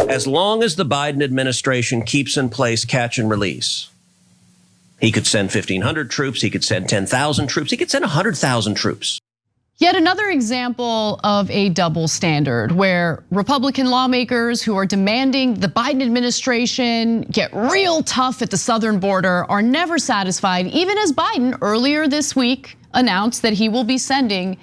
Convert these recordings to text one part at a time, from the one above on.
As long as the Biden administration keeps in place catch and release, he could send 1,500 troops, he could send 10,000 troops, he could send 100,000 troops. Yet another example of a double standard where Republican lawmakers who are demanding the Biden administration get real tough at the southern border are never satisfied, even as Biden earlier this week announced that he will be sending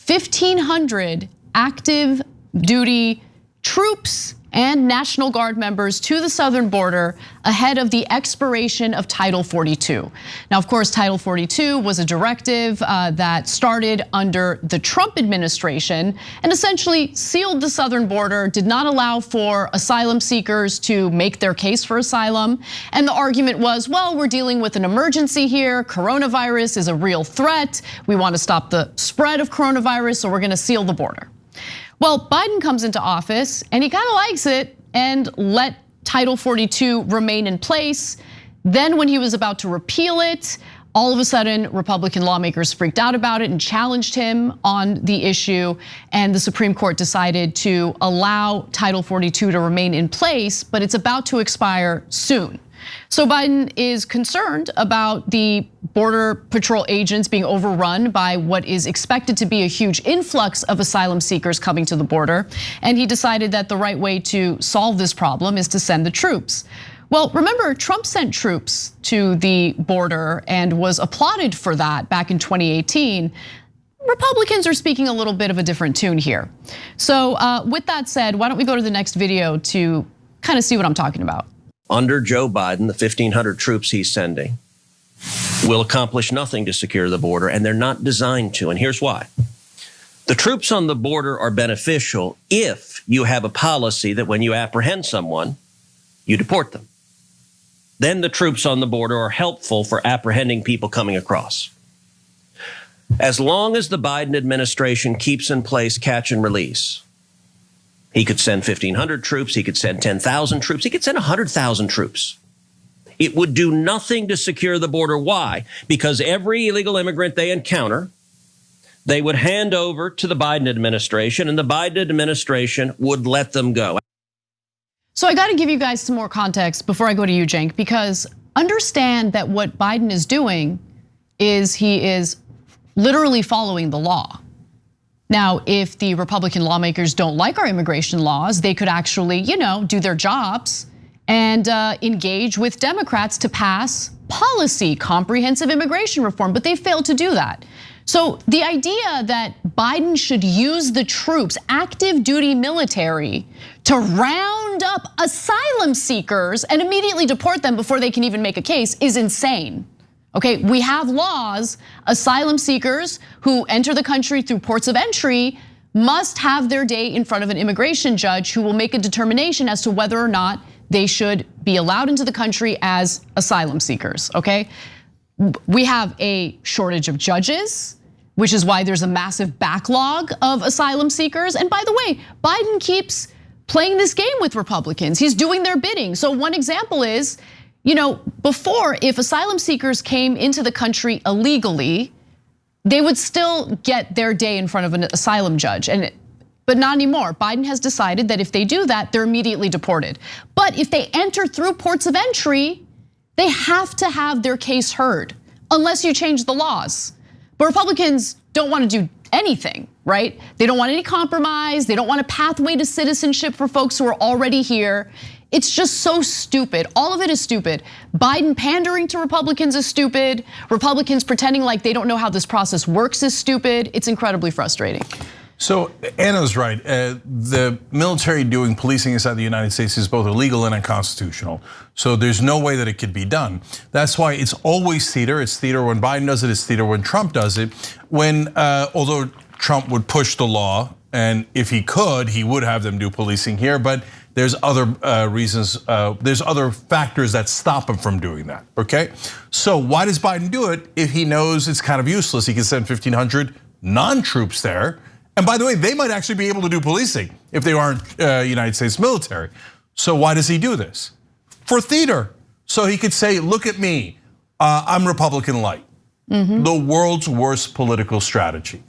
1,500 active duty troops and National Guard members to the southern border ahead of the expiration of Title 42. Now, of course, Title 42 was a directive that started under the Trump administration and essentially sealed the southern border, did not allow for asylum seekers to make their case for asylum. And the argument was, well, we're dealing with an emergency here. Coronavirus is a real threat. We want to stop the spread of coronavirus, so we're going to seal the border. Well, Biden comes into office and he kind of likes it and let Title 42 remain in place. Then when he was about to repeal it, all of a sudden Republican lawmakers freaked out about it and challenged him on the issue. And the Supreme Court decided to allow Title 42 to remain in place, but it's about to expire soon. So Biden is concerned about the Border Patrol agents being overrun by what is expected to be a huge influx of asylum seekers coming to the border. And he decided that the right way to solve this problem is to send the troops. Well, remember, Trump sent troops to the border and was applauded for that back in 2018. Republicans are speaking a little bit of a different tune here. So with that said, why don't we go to the next video to kind of see what I'm talking about. Under Joe Biden, the 1,500 troops he's sending will accomplish nothing to secure the border, and they're not designed to, and here's why. The troops on the border are beneficial if you have a policy that when you apprehend someone, you deport them. Then the troops on the border are helpful for apprehending people coming across. As long as the Biden administration keeps in place catch and release, he could send 1,500 troops, he could send 10,000 troops, he could send 100,000 troops. It would do nothing to secure the border. Why? Because every illegal immigrant they encounter, they would hand over to the Biden administration, and the Biden administration would let them go. So I got to give you guys some more context before I go to you, Cenk, because understand that what Biden is doing is he is literally following the law. Now, if the Republican lawmakers don't like our immigration laws, they could actually, do their jobs and engage with Democrats to pass policy, comprehensive immigration reform, but they failed to do that. So the idea that Biden should use the troops, active duty military, to round up asylum seekers and immediately deport them before they can even make a case is insane. Okay, we have laws. Asylum seekers who enter the country through ports of entry must have their day in front of an immigration judge who will make a determination as to whether or not they should be allowed into the country as asylum seekers, okay? We have a shortage of judges, which is why there's a massive backlog of asylum seekers. And by the way, Biden keeps playing this game with Republicans. He's doing their bidding. So one example is, before, if asylum seekers came into the country illegally, they would still get their day in front of an asylum judge. But not anymore. Biden has decided that if they do that, they're immediately deported. But if they enter through ports of entry, they have to have their case heard, unless you change the laws. But Republicans don't want to do anything, right? They don't want any compromise. They don't want a pathway to citizenship for folks who are already here. It's just so stupid. All of it is stupid. Biden pandering to Republicans is stupid. Republicans pretending like they don't know how this process works is stupid. It's incredibly frustrating. So Anna's right. The military doing policing inside the United States is both illegal and unconstitutional. So there's no way that it could be done. That's why it's always theater. It's theater when Biden does it. It's theater when Trump does it. Although Trump would push the law, and if he could, he would have them do policing here. But there's other reasons. There's other factors that stop him from doing that. Okay. So why does Biden do it if he knows it's kind of useless? He can send 1,500 non-troops there. And by the way, they might actually be able to do policing if they aren't United States military. So why does he do this? For theater. So he could say, look at me, I'm Republican light. The world's worst political strategy.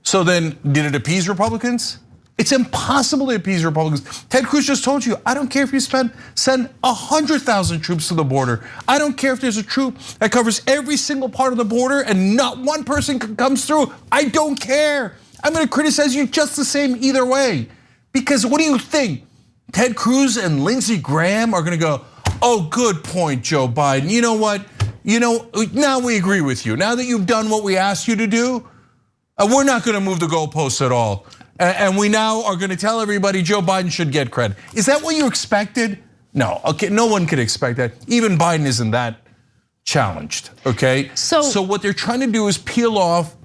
So then, did it appease Republicans? It's impossible to appease Republicans. Ted Cruz just told you, I don't care if you send 100,000 troops to the border. I don't care if there's a troop that covers every single part of the border and not one person comes through. I don't care. I'm gonna criticize you just the same either way. Because what do you think? Ted Cruz and Lindsey Graham are gonna go, oh, good point, Joe Biden. You know what? Now we agree with you. Now that you've done what we asked you to do, we're not gonna move the goalposts at all. And we now are gonna tell everybody Joe Biden should get credit. Is that what you expected? No, okay, no one could expect that. Even Biden isn't that challenged, okay? So what they're trying to do is peel off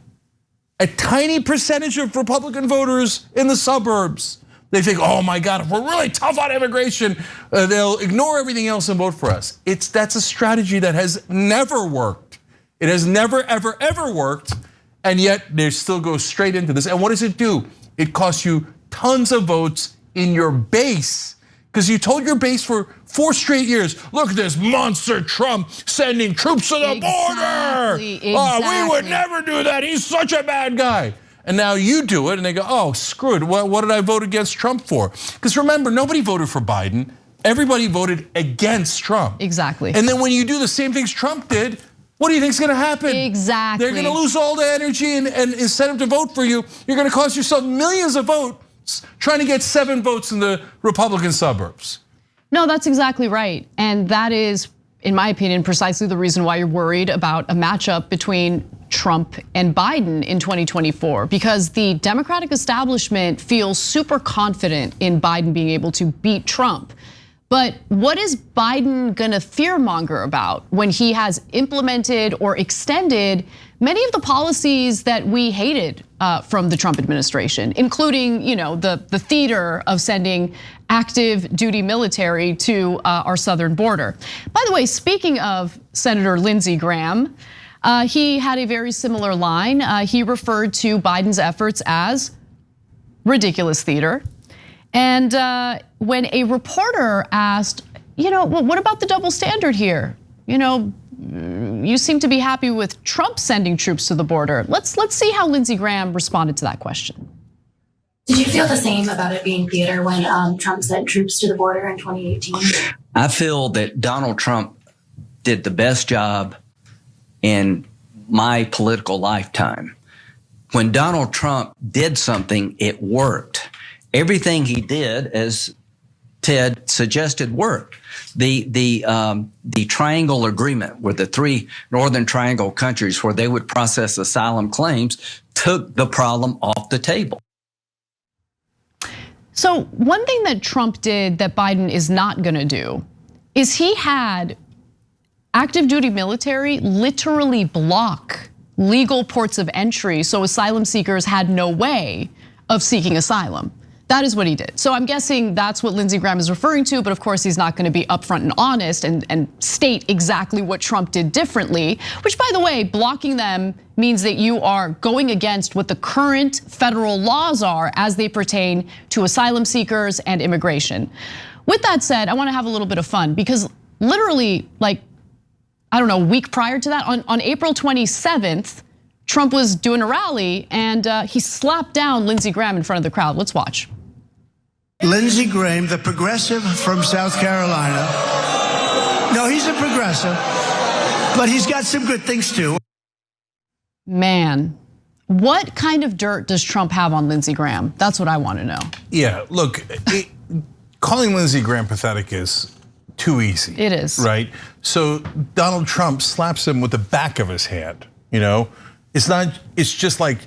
a tiny percentage of Republican voters in the suburbs. They think, oh my God, if we're really tough on immigration, they'll ignore everything else and vote for us. That's a strategy that has never worked. It has never, ever, ever worked. And yet they still go straight into this. And what does it do? It costs you tons of votes in your base. Because you told your base for 4 straight years, look at this monster Trump sending troops to the border. Exactly. We would never do that, he's such a bad guy. And now you do it and they go, oh, screw it, what did I vote against Trump for? Because remember, nobody voted for Biden, everybody voted against Trump. Exactly. And then when you do the same things Trump did, what do you think is gonna happen? Exactly. They're gonna lose all the energy and incentive to vote for you. You're gonna cost yourself millions of votes trying to get 7 votes in the Republican suburbs. No, that's exactly right. And that is, in my opinion, precisely the reason why you're worried about a matchup between Trump and Biden in 2024, because the Democratic establishment feels super confident in Biden being able to beat Trump. But what is Biden gonna fearmonger about when he has implemented or extended many of the policies that we hated from the Trump administration, including the theater of sending active duty military to our southern border? By the way, speaking of Senator Lindsey Graham, he had a very similar line. He referred to Biden's efforts as ridiculous theater. And when a reporter asked, well, what about the double standard here? You seem to be happy with Trump sending troops to the border. Let's see how Lindsey Graham responded to that question. Did you feel the same about it being theater when Trump sent troops to the border in 2018? I feel that Donald Trump did the best job in my political lifetime. When Donald Trump did something, it worked. Everything he did, as Ted suggested, worked. The triangle agreement with the 3 Northern Triangle countries where they would process asylum claims took the problem off the table. So one thing that Trump did that Biden is not gonna do is he had active duty military literally block legal ports of entry, so asylum seekers had no way of seeking asylum. That is what he did. So I'm guessing that's what Lindsey Graham is referring to, but of course he's not gonna be upfront and honest and state exactly what Trump did differently, which, by the way, blocking them means that you are going against what the current federal laws are as they pertain to asylum seekers and immigration. With that said, I wanna have a little bit of fun because literally, a week prior to that, on April 27th, Trump was doing a rally and he slapped down Lindsey Graham in front of the crowd. Let's watch. Lindsey Graham, the progressive from South Carolina. No, he's a progressive, but he's got some good things too. Man, what kind of dirt does Trump have on Lindsey Graham? That's what I want to know. Yeah, look, calling Lindsey Graham pathetic is too easy. It is. Right? So Donald Trump slaps him with the back of his hand, It's just like,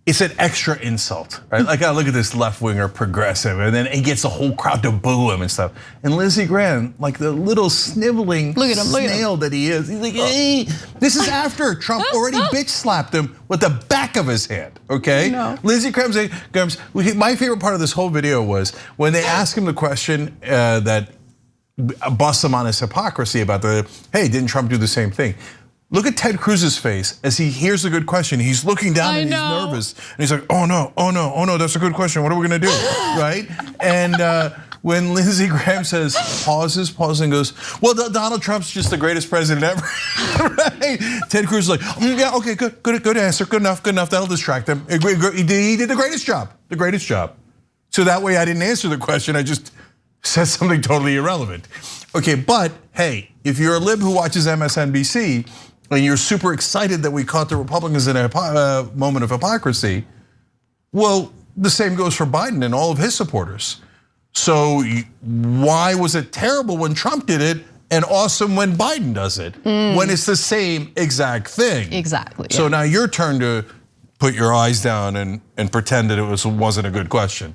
it's an extra insult, right? Like, look at this left-winger progressive, and then he gets the whole crowd to boo him and stuff. And Lindsey Graham, like the little sniveling snail that he is, he's like, hey. This is after Trump already bitch slapped him with the back of his hand, okay? No. Lindsey Graham's, my favorite part of this whole video was when they asked him the question that busts him on his hypocrisy about hey, didn't Trump do the same thing? Look at Ted Cruz's face as he hears the good question. He's looking down and he's nervous. And he's like, oh no, that's a good question. What are we gonna do, right? And when Lindsey Graham pauses and goes, well, Donald Trump's just the greatest president ever, right? Ted Cruz is like, yeah, okay, good answer, good enough, that'll distract him. He did the greatest job. the greatest job. So that way I didn't answer the question, I just said something totally irrelevant. Okay, but hey, if you're a lib who watches MSNBC and you're super excited that we caught the Republicans in a moment of hypocrisy, well, the same goes for Biden and all of his supporters. So why was it terrible when Trump did it and awesome when Biden does it? When it's the same exact thing. Exactly. So now your turn to put your eyes down and pretend that it wasn't a good question.